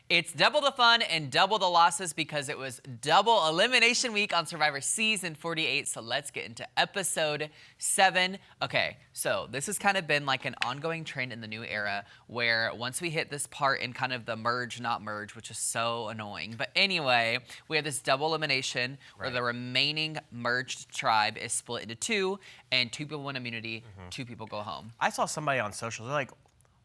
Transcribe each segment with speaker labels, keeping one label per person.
Speaker 1: It's double the fun and double the losses because it was double elimination week on Survivor Season 48. So let's get into episode 7. Okay, so this has kind of been like an ongoing trend in the new era where once we hit this part in kind of the merge, not merge, which is so annoying. But anyway, we have this double elimination where the remaining merged tribe is split into 2 and 2 people win immunity, 2 people go home.
Speaker 2: I saw somebody on social, they're like,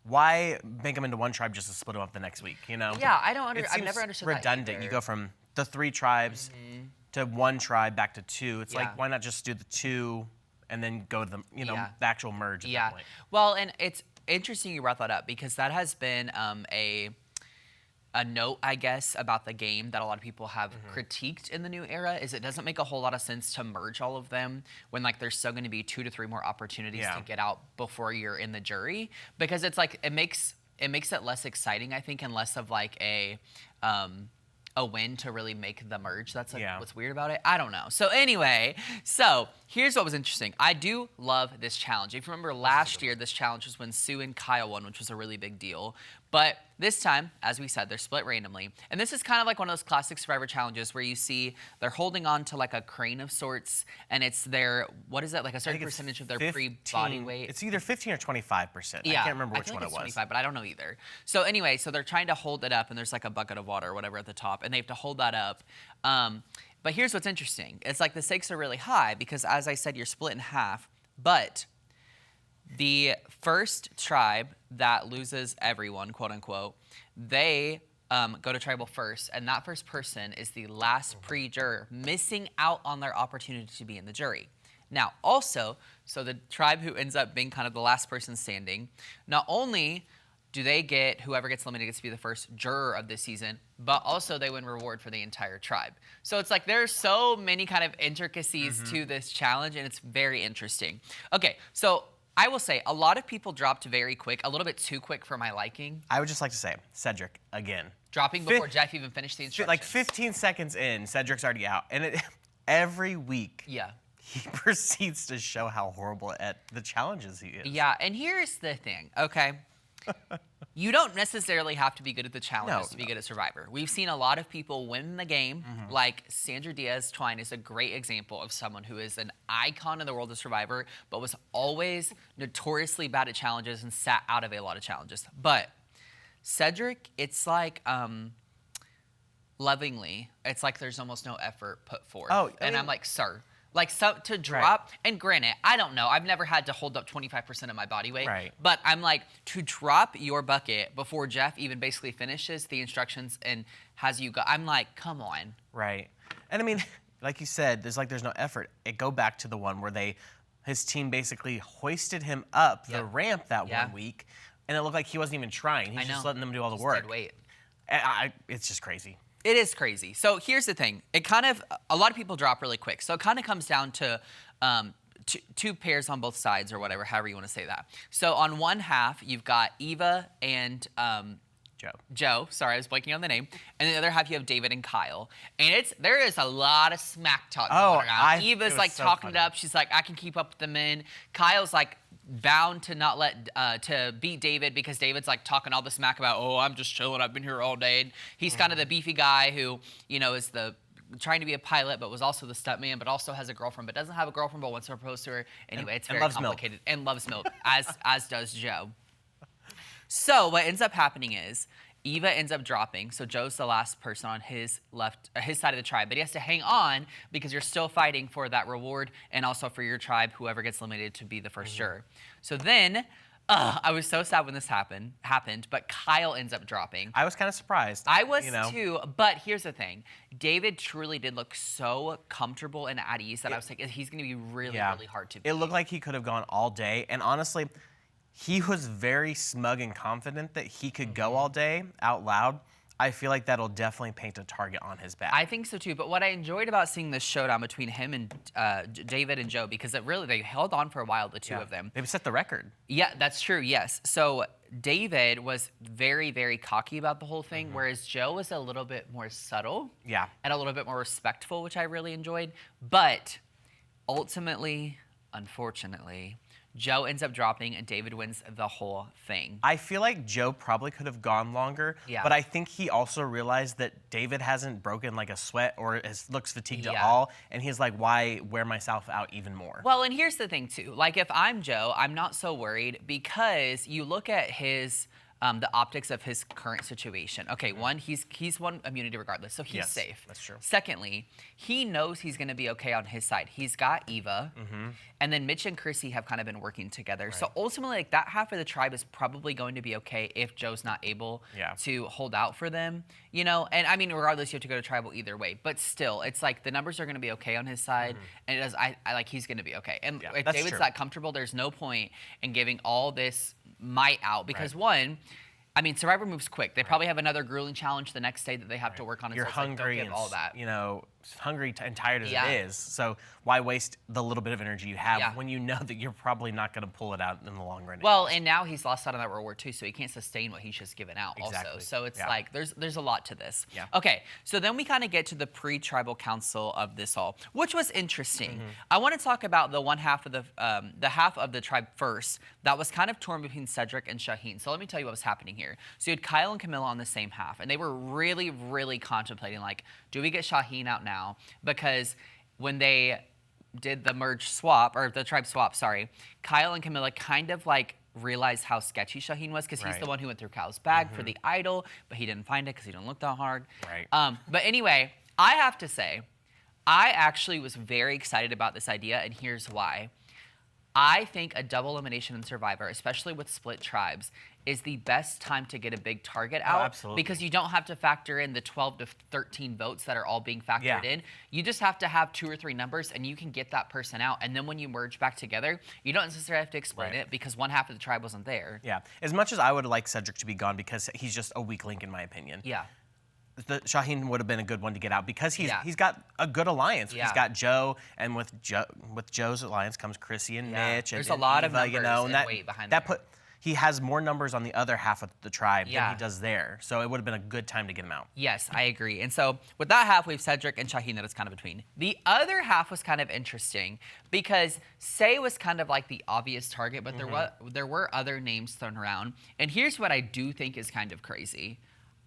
Speaker 2: why make them into one tribe just to split them up the next week, you know?
Speaker 1: Yeah, I've never understood that
Speaker 2: redundant. You go from the 3 tribes to 1 tribe back to 2. It's like, why not just do the 2 and then go to the, the actual merge at that point?
Speaker 1: Well, and it's interesting you brought that up because that has been a note, I guess, about the game that a lot of people have critiqued in the new era is it doesn't make a whole lot of sense to merge all of them when like there's still going to be 2 to 3 more opportunities to get out before you're in the jury, because it's like it makes it less exciting, I think, and less of like a win to really make the merge. That's like what's weird about it. I don't know. So anyway, here's what was interesting. I do love this challenge. If you remember last year, this challenge was when Sue and Kyle won, which was a really big deal. But this time, as we said, they're split randomly. And this is kind of like one of those classic Survivor challenges where you see they're holding on to like a crane of sorts, and it's their, what is it, like a certain percentage of their pre-body weight?
Speaker 2: It's either 15 or 25%.
Speaker 1: Yeah,
Speaker 2: I can't remember which one it was.
Speaker 1: 25, but I don't know either. So anyway, so they're trying to hold it up, and there's like a bucket of water or whatever at the top, and they have to hold that up. But here's what's interesting. It's like the stakes are really high because, as I said, you're split in half, but the first tribe that loses everyone, quote unquote, they go to tribal first, and that first person is the last pre-juror, missing out on their opportunity to be in the jury. Now, also, so the tribe who ends up being kind of the last person standing, not only do they get, whoever gets eliminated gets to be the first juror of this season, but also they win reward for the entire tribe. So it's like there's so many kind of intricacies to this challenge, and it's very interesting. Okay, so I will say a lot of people dropped very quick, a little bit too quick for my liking.
Speaker 2: I would just like to say, Cedric, again.
Speaker 1: Dropping before Jeff even finished the instructions.
Speaker 2: Like 15 seconds in, Cedric's already out. And every week, he proceeds to show how horrible at the challenges he is.
Speaker 1: Yeah, and here's the thing, okay? You don't necessarily have to be good at the challenges to be good at Survivor. We've seen a lot of people win the game, like Sandra Diaz Twine is a great example of someone who is an icon in the world of Survivor, but was always notoriously bad at challenges and sat out of a lot of challenges. But Cedric, it's like, lovingly, it's like there's almost no effort put forth. And I'm like, sir. Like, so to drop, and granted, I don't know, I've never had to hold up 25% of my body weight, but I'm like, to drop your bucket before Jeff even basically finishes the instructions and has you go, I'm like, come on.
Speaker 2: Right. And I mean, like you said, there's no effort. It go back to the one where his team basically hoisted him up the ramp that 1 week, and it looked like he wasn't even trying. He's just letting them do all the work.
Speaker 1: Dead weight.
Speaker 2: It's just crazy.
Speaker 1: It is crazy. So here's the thing. A lot of people drop really quick. So it kind of comes down to 2 pairs on both sides or whatever, however you want to say that. So on one half, you've got Eva and Joe. Sorry, I was blanking on the name. And the other half, you have David and Kyle. And there is a lot of smack talk going around. Eva's like talking it up. She's like, I can keep up with the men. Kyle's like bound to not to beat David because David's like talking all the smack about, oh, I'm just chilling, I've been here all day. And he's kind of the beefy guy who, is trying to be a pilot, but was also the stuntman, but also has a girlfriend, but doesn't have a girlfriend, but wants to propose to her. Anyway, it's very complicated. And loves milk, as does Joe. So what ends up happening is Eva ends up dropping, so Joe's the last person on his side of the tribe, but he has to hang on because you're still fighting for that reward and also for your tribe, whoever gets eliminated, to be the first juror. So then, I was so sad when this happened, but Kyle ends up dropping.
Speaker 2: I was kind of surprised.
Speaker 1: I was too, but here's the thing. David truly did look so comfortable and at ease that I was like, he's going to be really, really hard to beat.
Speaker 2: It looked like he could have gone all day, and honestly, he was very smug and confident that he could go all day out loud. I feel like that'll definitely paint a target on his back.
Speaker 1: I think so too. But what I enjoyed about seeing this showdown between him and David and Joe, because they held on for a while, the two of them.
Speaker 2: They've set the record.
Speaker 1: Yeah, that's true. Yes. So David was very, very cocky about the whole thing, whereas Joe was a little bit more subtle.
Speaker 2: Yeah.
Speaker 1: And a little bit more respectful, which I really enjoyed. But ultimately, unfortunately, Joe ends up dropping, and David wins the whole thing.
Speaker 2: I feel like Joe probably could have gone longer, but I think he also realized that David hasn't broken like a sweat or looks fatigued at all, and he's like, why wear myself out even more?
Speaker 1: Well, and here's the thing too. Like if I'm Joe, I'm not so worried because you look at his the optics of his current situation. Okay, one, he's won immunity regardless, so he's safe.
Speaker 2: That's true.
Speaker 1: Secondly, he knows he's going to be okay on his side. He's got Eva, and then Mitch and Chrissy have kind of been working together. Right. So ultimately, like that half of the tribe is probably going to be okay if Joe's not able to hold out for them, you know. And I mean, regardless, you have to go to tribal either way. But still, it's like the numbers are going to be okay on his side, and it does. I like he's going to be okay. And if David's that comfortable, there's no point in giving all this might out because one, I mean, Survivor moves quick. They probably have another grueling challenge the next day that they have to work on.
Speaker 2: You're hungry
Speaker 1: and all that.
Speaker 2: You know, hungry and tired as it is. So why waste the little bit of energy you have when you know that you're probably not going to pull it out in the long run?
Speaker 1: Well, and now he's lost out on that reward too, so he can't sustain what he's just given out also. So it's like there's a lot to this. Yeah. Okay, so then we kind of get to the pre-tribal council of this all, which was interesting. I want to talk about the one half of the half of the tribe first that was kind of torn between Cedric and Shaheen. So let me tell you what was happening here. So you had Kyle and Camilla on the same half, and they were really, really contemplating, like, do we get Shaheen out now? Because when they did the merge swap, or the tribe swap, sorry, Kyle and Camilla kind of like realized how sketchy Shaheen was because he's the one who went through Kyle's bag for the idol, but he didn't find it because he didn't look that hard. Right. But anyway, I have to say, I actually was very excited about this idea, and here's why. I think a double elimination in Survivor, especially with split tribes, is the best time to get a big target out.
Speaker 2: Absolutely.
Speaker 1: Because you don't have to factor in the 12 to 13 votes that are all being factored in. You just have to have 2 or 3 numbers, and you can get that person out. And then when you merge back together, you don't necessarily have to explain it because one half of the tribe wasn't there.
Speaker 2: Yeah. As much as I would like Cedric to be gone because he's just a weak link in my opinion.
Speaker 1: Yeah.
Speaker 2: Shaheen would have been a good one to get out because he's got a good alliance. He's got Joe, and with Joe's alliance comes Chrissy and Mitch.
Speaker 1: There's
Speaker 2: and
Speaker 1: a lot
Speaker 2: Eva,
Speaker 1: of numbers,
Speaker 2: you know, and
Speaker 1: weight behind
Speaker 2: that he has more numbers on the other half of the tribe than he does there. So it would have been a good time to get him out.
Speaker 1: Yes, I agree. And so with that half, we have Cedric and Shaheen that is kind of between. The other half was kind of interesting because Say was kind of like the obvious target, but there were other names thrown around. And here's what I do think is kind of crazy.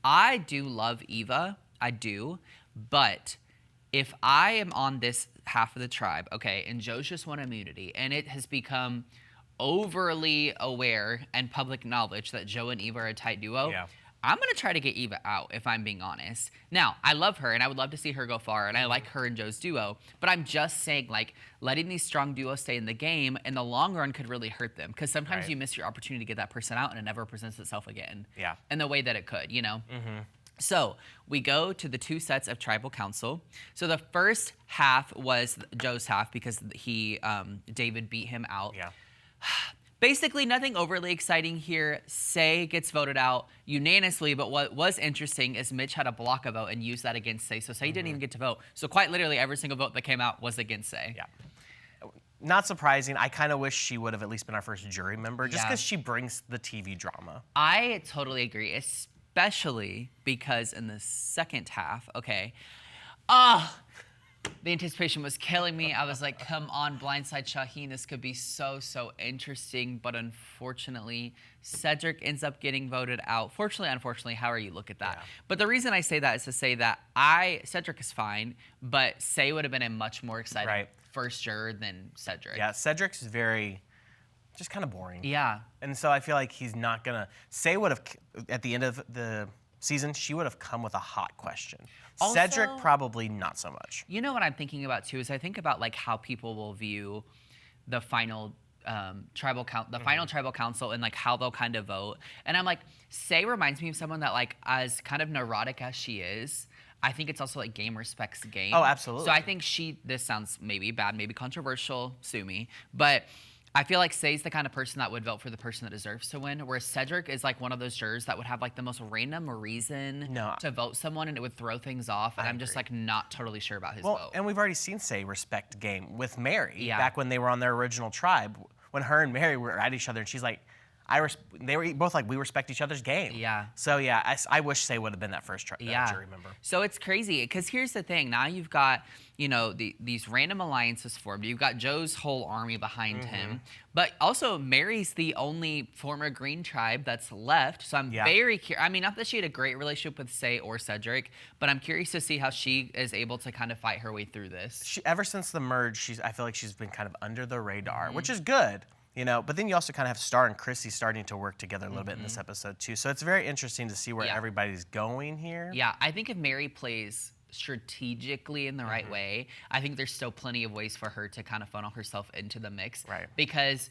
Speaker 1: I do love Eva. I do. But if I am on this half of the tribe, okay, and Joe's just won immunity, and it has become overly aware and public knowledge that Joe and Eva are a tight duo, I'm going to try to get Eva out, if I'm being honest. Now, I love her, and I would love to see her go far, and I like her and Joe's duo, but I'm just saying, like, letting these strong duos stay in the game in the long run could really hurt them, because sometimes you miss your opportunity to get that person out, and it never presents itself again in the way that it could, you know? So we go to the 2 sets of tribal council. So the first half was Joe's half because David beat him out. Basically, nothing overly exciting here. Say gets voted out unanimously, but what was interesting is Mitch had a block a vote and used that against Say. So Say didn't even get to vote. So quite literally, every single vote that came out was against Say.
Speaker 2: Not surprising. I kind of wish she would have at least been our first jury member, just because she brings the TV drama.
Speaker 1: I totally agree, especially because in the second half, the anticipation was killing me. I was like, come on, blindside Shaheen. This could be so, so interesting. But unfortunately, Cedric ends up getting voted out. Fortunately, unfortunately, however you look at that. But the reason I say that is to say that Cedric is fine, but Say would have been a much more exciting first juror than Cedric.
Speaker 2: Yeah, Cedric's very just kind of boring.
Speaker 1: Yeah.
Speaker 2: And so I feel like he's not going to... Say would have, at the end of the season, she would have come with a hot question. Also, Cedric, probably not so much.
Speaker 1: You know what I'm thinking about, too, is I think about like how people will view the final tribal council and like how they'll kind of vote. And I'm like, Say reminds me of someone that like as kind of neurotic as she is, I think it's also like game respects game.
Speaker 2: Oh, absolutely.
Speaker 1: So I think this sounds maybe bad, maybe controversial, sue me, but I feel like Say's the kind of person that would vote for the person that deserves to win, whereas Cedric is like one of those jurors that would have like the most random reason to vote someone, and it would throw things off, and I'm just like not totally sure about his vote.
Speaker 2: And we've already seen Say respect game with Mary back when they were on their original tribe, when her and Mary were at each other, and she's like, they were both like, we respect each other's game.
Speaker 1: Yeah.
Speaker 2: So yeah, I wish they would have been that first jury member.
Speaker 1: So it's crazy because here's the thing. Now you've got, you know, these random alliances formed. You've got Joe's whole army behind him, but also Mary's the only former Green tribe that's left. So I'm very curious. I mean, not that she had a great relationship with Say or Cedric, but I'm curious to see how she is able to kind of fight her way through this.
Speaker 2: Ever since the merge, I feel like she's been kind of under the radar, which is good. You know, but then you also kind of have Star and Chrissy starting to work together a little bit in this episode too. So it's very interesting to see where everybody's going here.
Speaker 1: Yeah, I think if Mary plays strategically in the right way, I think there's still plenty of ways for her to kind of funnel herself into the mix.
Speaker 2: Right.
Speaker 1: Because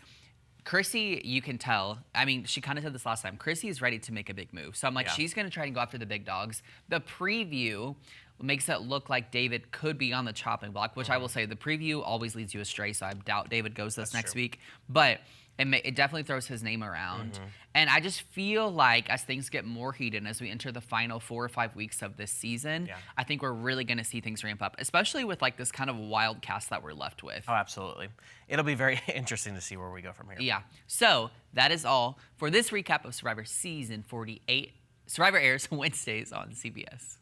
Speaker 1: Chrissy, you can tell, I mean, she kind of said this last time, Chrissy is ready to make a big move. So I'm like, she's going to try and go after the big dogs. The preview makes it look like David could be on the chopping block, which I will say the preview always leads you astray, so I doubt David goes this next week. But it definitely throws his name around. And I just feel like as things get more heated, as we enter the final 4 or 5 weeks of this season, I think we're really going to see things ramp up, especially with like this kind of wild cast that we're left with.
Speaker 2: Oh, absolutely. It'll be very interesting to see where we go from here.
Speaker 1: Yeah. So that is all for this recap of Survivor Season 48. Survivor airs Wednesdays on CBS.